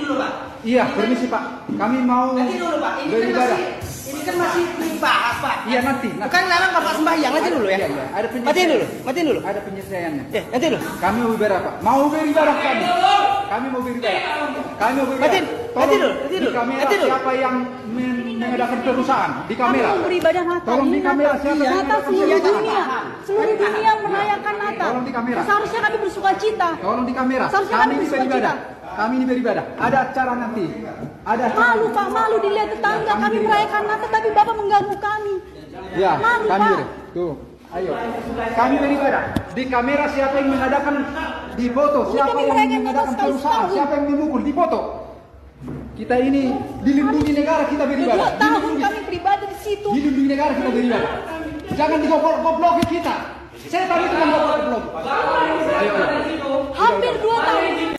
dulu Pak. Iya, permisi Pak. Kami mau Nanti dulu Pak. beribadah. Ini kan masih dibahas Pak. Iya nanti. Kan memang Bapak sembahyang nanti dulu ya. Iya. Ada Matiin dulu. Ada penyelesaiannya. Ya, nanti dulu. Kami mau beribadah Pak. Mau beribadah kami. Kami mau beribadah. Kami mau beribadah. Nanti dulu. Di kamera siapa yang mengadakan perusahaan di kamera. Kami beribadah Natal. Tolong di kamera siapa yang Natal seluruh dunia. Seluruh dunia merayakan Natal. Tolong di kamera. Seharusnya kami bersuka cita. Tolong di kamera. Seharusnya Kami kami ini bersuka beribadah. cita. Kami ini beribadah. Ada acara nanti. Ada acara. Malu Pak, malu dilihat tetangga kami merayakan Natal tapi Bapak mengganggu kami. Ya, Malu, kami Pak. tuh. Ayo. Kami beribadah. Di kamera siapa yang mengadakan di foto, siapa kami yang merayakan mengadakan Natal sekali perusahaan, setahun. siapa yang memukul di foto. Kita ini dilindungi negara kita beribadah. 2 tahun kami beribadah di situ. Dilindungi negara kita beribadah. Jangan digoblok-gobloki kita. Saya tadi itu goblok-goblok. Ayo. Hampir 2 tahun.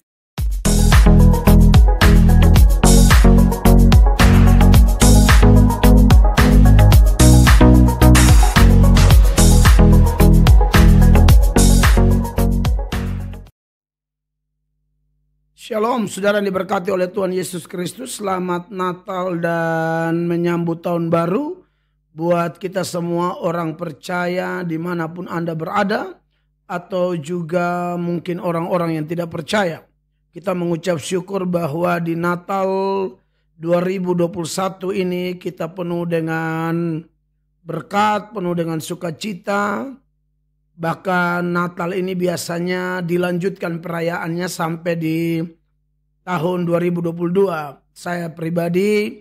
Shalom, saudara yang diberkati oleh Tuhan Yesus Kristus. Selamat Natal dan menyambut tahun baru buat kita semua orang percaya dimanapun Anda berada, atau juga mungkin orang-orang yang tidak percaya. Kita mengucap syukur bahwa di Natal 2021 ini kita penuh dengan berkat, penuh dengan sukacita. Bahkan Natal ini biasanya dilanjutkan perayaannya sampai di tahun 2022. Saya pribadi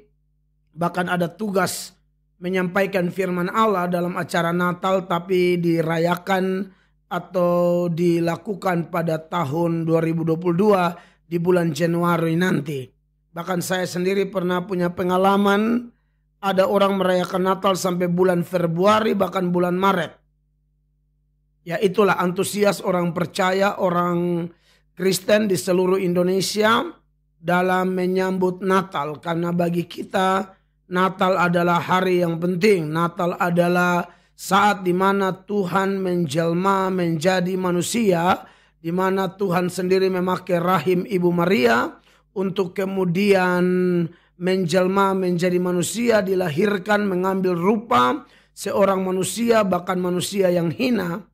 bahkan ada tugas menyampaikan firman Allah dalam acara Natal, tapi dirayakan atau dilakukan pada tahun 2022 di bulan Januari nanti. Bahkan saya sendiri pernah punya pengalaman ada orang merayakan Natal sampai bulan Februari bahkan bulan Maret. Ya itulah antusias orang percaya, orang Kristen di seluruh Indonesia dalam menyambut Natal. Karena bagi kita Natal adalah hari yang penting. Natal adalah saat di mana Tuhan menjelma menjadi manusia, di mana Tuhan sendiri memakai rahim Ibu Maria untuk kemudian menjelma menjadi manusia, dilahirkan mengambil rupa seorang manusia, bahkan manusia yang hina.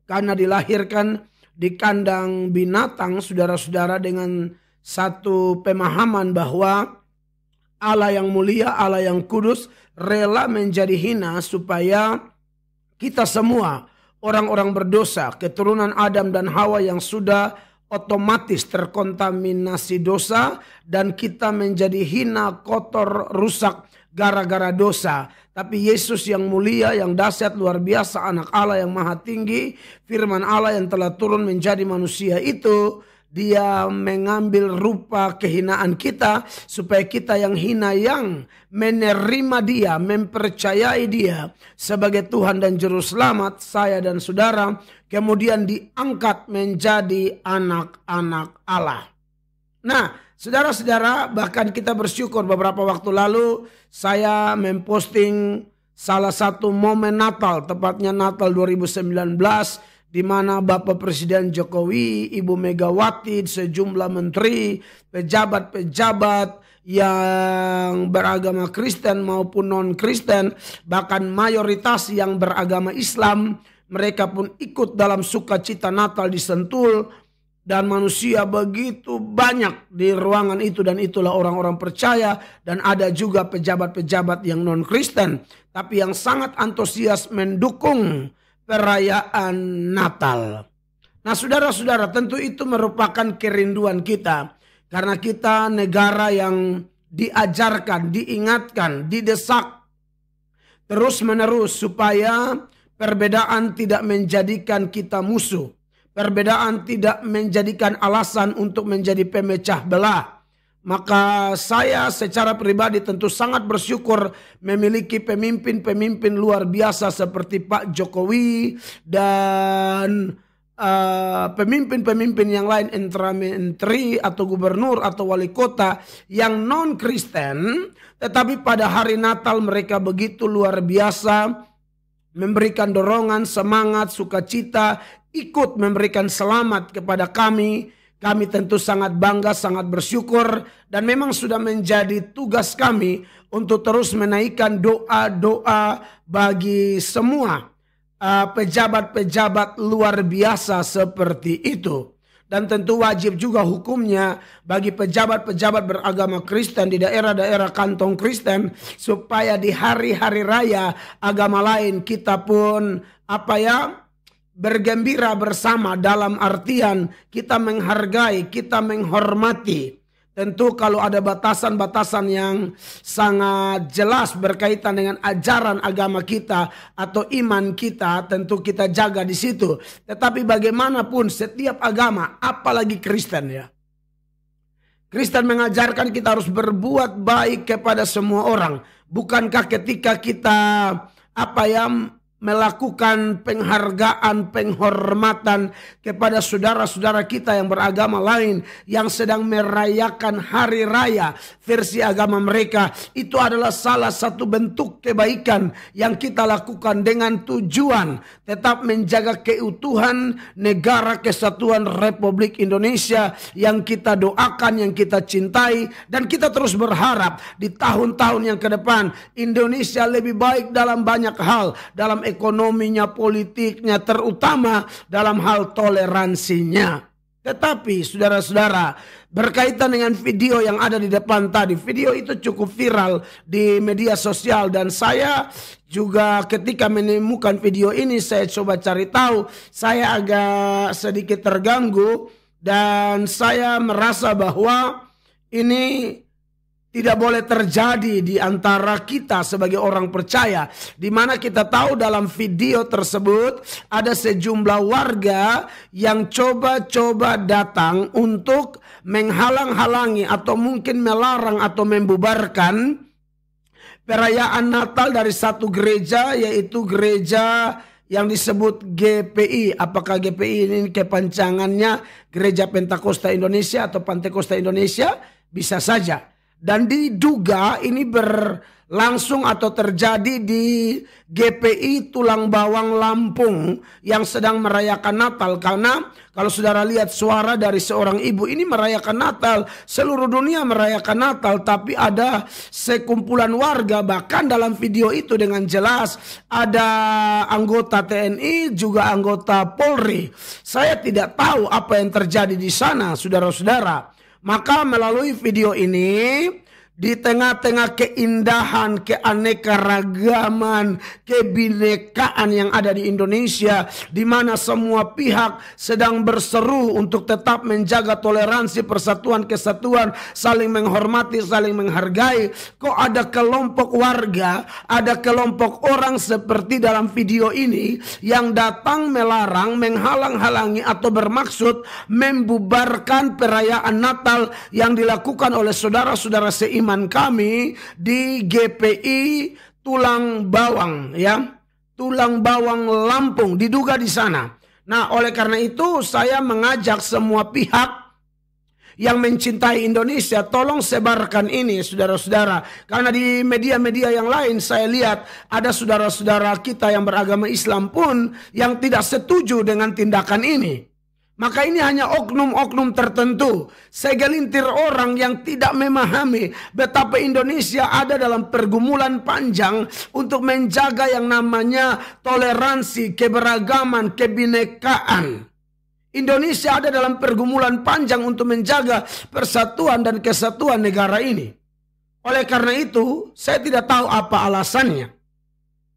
Karena dilahirkan di kandang binatang, saudara-saudara, dengan satu pemahaman bahwa Allah yang mulia, Allah yang kudus rela menjadi hina supaya kita semua orang-orang berdosa, keturunan Adam dan Hawa yang sudah otomatis terkontaminasi dosa, dan kita menjadi hina, kotor, rusak gara-gara dosa. Tapi Yesus yang mulia, yang dahsyat, luar biasa, anak Allah yang maha tinggi, firman Allah yang telah turun menjadi manusia itu, dia mengambil rupa kehinaan kita supaya kita yang hina, yang menerima dia, mempercayai dia sebagai Tuhan dan Juru Selamat, saya dan saudara, kemudian diangkat menjadi anak-anak Allah. Nah, saudara-saudara, bahkan kita bersyukur beberapa waktu lalu saya memposting salah satu momen Natal, tepatnya Natal 2019, di mana Bapak Presiden Jokowi, Ibu Megawati, sejumlah menteri, pejabat-pejabat yang beragama Kristen maupun non-Kristen, bahkan mayoritas yang beragama Islam, mereka pun ikut dalam sukacita Natal di Sentul. Dan manusia begitu banyak di ruangan itu, dan itulah orang-orang percaya, dan ada juga pejabat-pejabat yang non-Kristen tapi yang sangat antusias mendukung perayaan Natal. Nah, saudara-saudara, tentu itu merupakan kerinduan kita, karena kita negara yang diajarkan, diingatkan, didesak terus-menerus supaya perbedaan tidak menjadikan kita musuh. Perbedaan tidak menjadikan alasan untuk menjadi pemecah belah. Maka saya secara pribadi tentu sangat bersyukur memiliki pemimpin-pemimpin luar biasa seperti Pak Jokowi dan pemimpin-pemimpin yang lain, antara menteri atau gubernur atau wali kota yang non-Kristen. Tetapi pada hari Natal mereka begitu luar biasa memberikan dorongan, semangat, sukacita, ikut memberikan selamat kepada kami, Kami tentu sangat bangga, sangat bersyukur, dan memang sudah menjadi tugas kami untuk terus menaikkan doa-doa bagi semua pejabat-pejabat luar biasa seperti itu. Dan tentu wajib juga hukumnya bagi pejabat-pejabat beragama Kristen di daerah-daerah kantong Kristen, supaya di hari-hari raya agama lain kita pun bergembira bersama, dalam artian kita menghargai, kita menghormati. Tentu kalau ada batasan-batasan yang sangat jelas berkaitan dengan ajaran agama kita atau iman kita, tentu kita jaga di situ. Tetapi bagaimanapun setiap agama, apalagi Kristen ya. Kristen mengajarkan kita harus berbuat baik kepada semua orang. Bukankah ketika kita melakukan penghargaan, penghormatan kepada saudara-saudara kita yang beragama lain yang sedang merayakan hari raya versi agama mereka, itu adalah salah satu bentuk kebaikan yang kita lakukan dengan tujuan tetap menjaga keutuhan negara kesatuan Republik Indonesia yang kita doakan, yang kita cintai, dan kita terus berharap di tahun-tahun yang ke depan Indonesia lebih baik dalam banyak hal, dalam ekonominya, politiknya, terutama dalam hal toleransinya. Tetapi saudara-saudara, berkaitan dengan video yang ada di depan tadi, video itu cukup viral di media sosial, dan saya juga ketika menemukan video ini saya coba cari tahu, saya agak sedikit terganggu dan saya merasa bahwa ini tidak boleh terjadi di antara kita sebagai orang percaya, di mana kita tahu dalam video tersebut ada sejumlah warga yang coba-coba datang untuk menghalang-halangi atau mungkin melarang atau membubarkan perayaan Natal dari satu gereja, yaitu gereja yang disebut GPI. Apakah GPI ini kepanjangannya Gereja Pentakosta Indonesia atau Pantekosta Indonesia? Bisa saja. Dan diduga ini berlangsung atau terjadi di GPI Tulang Bawang Lampung yang sedang merayakan Natal. Karena kalau saudara lihat suara dari seorang ibu, ini merayakan Natal, seluruh dunia merayakan Natal, tapi ada sekumpulan warga, bahkan dalam video itu dengan jelas ada anggota TNI juga anggota Polri. Saya tidak tahu apa yang terjadi di sana, saudara-saudara. Maka melalui video ini, di tengah-tengah keindahan, keanekaragaman, kebinekaan yang ada di Indonesia, di mana semua pihak sedang berseru untuk tetap menjaga toleransi, persatuan, kesatuan, saling menghormati, saling menghargai, kok ada kelompok warga, ada kelompok orang seperti dalam video ini yang datang melarang, menghalang-halangi atau bermaksud membubarkan perayaan Natal yang dilakukan oleh saudara-saudara seiman kami di GPI Tulang Bawang, ya, Tulang Bawang Lampung, diduga di sana. Nah, oleh karena itu saya mengajak semua pihak yang mencintai Indonesia, tolong sebarkan ini, saudara-saudara. Karena di media-media yang lain saya lihat ada saudara-saudara kita yang beragama Islam pun yang tidak setuju dengan tindakan ini. Maka ini hanya oknum-oknum tertentu, segelintir orang yang tidak memahami betapa Indonesia ada dalam pergumulan panjang untuk menjaga yang namanya toleransi, keberagaman, kebinekaan. Indonesia ada dalam pergumulan panjang untuk menjaga persatuan dan kesatuan negara ini. Oleh karena itu, saya tidak tahu apa alasannya.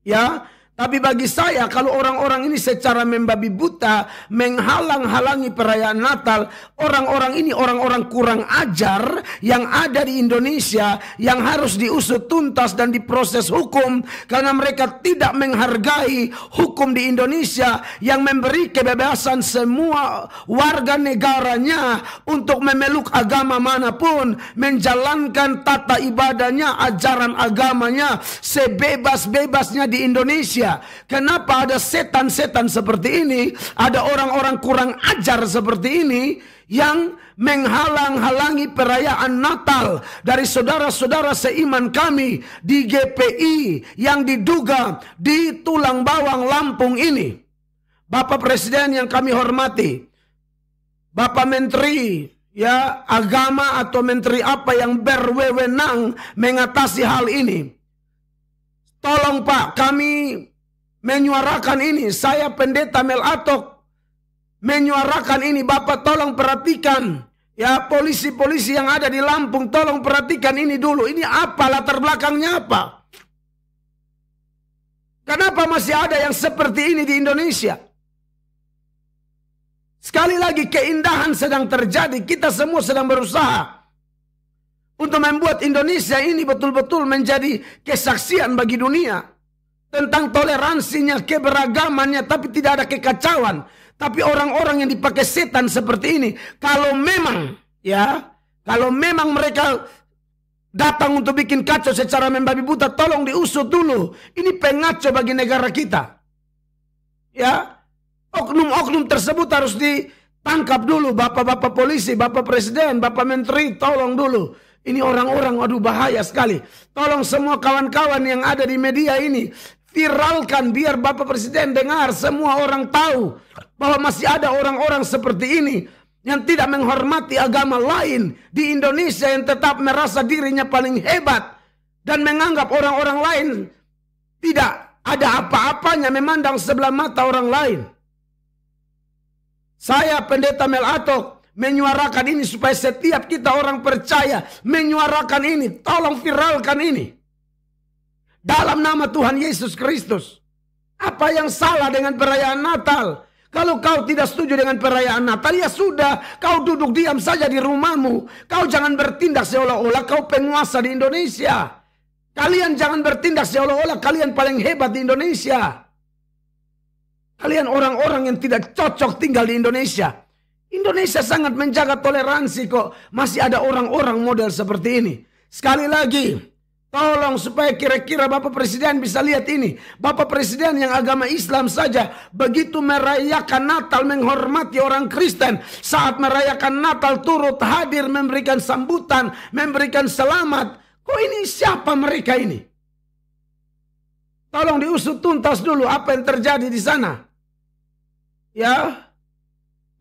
Ya, tapi bagi saya, kalau orang-orang ini secara membabi buta menghalang-halangi perayaan Natal, orang-orang ini orang-orang kurang ajar yang ada di Indonesia yang harus diusut tuntas dan diproses hukum karena mereka tidak menghargai hukum di Indonesia yang memberi kebebasan semua warga negaranya untuk memeluk agama manapun, menjalankan tata ibadahnya, ajaran agamanya sebebas-bebasnya di Indonesia. Kenapa ada setan-setan seperti ini, ada orang-orang kurang ajar seperti ini yang menghalang-halangi perayaan Natal dari saudara-saudara seiman kami di GPI yang diduga di Tulang Bawang Lampung ini. Bapak Presiden yang kami hormati, Bapak Menteri ya agama atau menteri apa yang berwenang mengatasi hal ini. Tolong Pak, kami menyuarakan ini. Saya Pendeta Mel Atok menyuarakan ini. Bapak tolong perhatikan. Ya polisi-polisi yang ada di Lampung, tolong perhatikan ini dulu. Ini apa latar belakangnya apa? Kenapa masih ada yang seperti ini di Indonesia? Sekali lagi keindahan sedang terjadi. Kita semua sedang berusaha untuk membuat Indonesia ini betul-betul menjadi kesaksian bagi dunia. Tentang toleransinya, keberagamannya, tapi tidak ada kekacauan. Tapi orang-orang yang dipakai setan seperti ini, kalau memang mereka datang untuk bikin kacau secara membabi buta, tolong diusut dulu. Ini pengacau bagi negara kita. Ya, oknum-oknum tersebut harus ditangkap dulu. Bapak-bapak polisi, bapak presiden, bapak menteri, tolong dulu. Ini orang-orang, waduh bahaya sekali. Tolong semua kawan-kawan yang ada di media ini, viralkan biar bapak presiden dengar, semua orang tahu bahwa masih ada orang-orang seperti ini yang tidak menghormati agama lain di Indonesia, yang tetap merasa dirinya paling hebat dan menganggap orang-orang lain tidak ada apa-apanya, memandang sebelah mata orang lain. Saya Pendeta Mel Atok menyuarakan ini supaya setiap kita orang percaya menyuarakan ini. Tolong viralkan ini dalam nama Tuhan Yesus Kristus. Apa yang salah dengan perayaan Natal? Kalau kau tidak setuju dengan perayaan Natal, ya sudah, kau duduk diam saja di rumahmu. Kau jangan bertindak seolah-olah kau penguasa di Indonesia. Kalian jangan bertindak seolah-olah kalian paling hebat di Indonesia. Kalian orang-orang yang tidak cocok tinggal di Indonesia. Indonesia sangat menjaga toleransi kok. Masih ada orang-orang model seperti ini. Sekali lagi, tolong supaya kira-kira Bapak Presiden bisa lihat ini. Bapak Presiden yang agama Islam saja begitu merayakan Natal, menghormati orang Kristen. Saat merayakan Natal turut hadir, memberikan sambutan, memberikan selamat. Kok ini siapa mereka ini? Tolong diusut tuntas dulu apa yang terjadi di sana. Ya,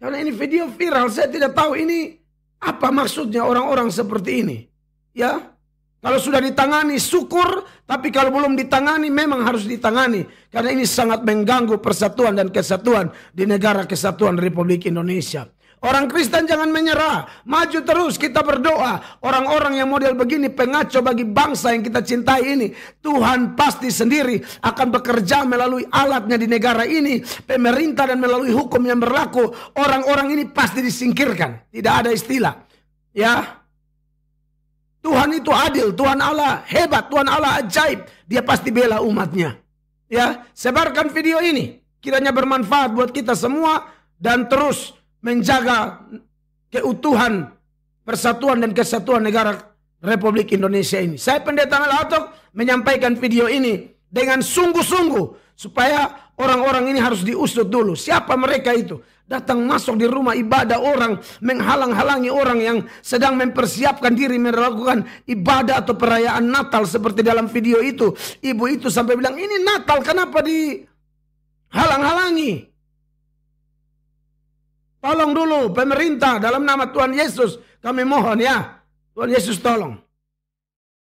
karena ini video viral, saya tidak tahu ini apa maksudnya orang-orang seperti ini. Ya, kalau sudah ditangani syukur, tapi kalau belum ditangani memang harus ditangani. Karena ini sangat mengganggu persatuan dan kesatuan di negara kesatuan Republik Indonesia. Orang Kristen jangan menyerah, maju terus, kita berdoa. Orang-orang yang model begini pengacau bagi bangsa yang kita cintai ini, Tuhan pasti sendiri akan bekerja melalui alatnya di negara ini, pemerintah, dan melalui hukum yang berlaku. Orang-orang ini pasti disingkirkan, tidak ada istilah. Ya, Tuhan itu adil, Tuhan Allah hebat, Tuhan Allah ajaib. Dia pasti bela umatnya. Ya, sebarkan video ini, kiranya bermanfaat buat kita semua dan terus menjaga keutuhan, persatuan dan kesatuan negara Republik Indonesia ini. Saya Pendeta Mel Atok menyampaikan video ini dengan sungguh-sungguh supaya orang-orang ini harus diusut dulu. Siapa mereka itu? Datang masuk di rumah ibadah orang, menghalang-halangi orang yang sedang mempersiapkan diri melakukan ibadah atau perayaan Natal seperti dalam video itu. Ibu itu sampai bilang, ini Natal kenapa dihalang-halangi? Tolong dulu pemerintah dalam nama Tuhan Yesus kami mohon ya. Tuhan Yesus tolong.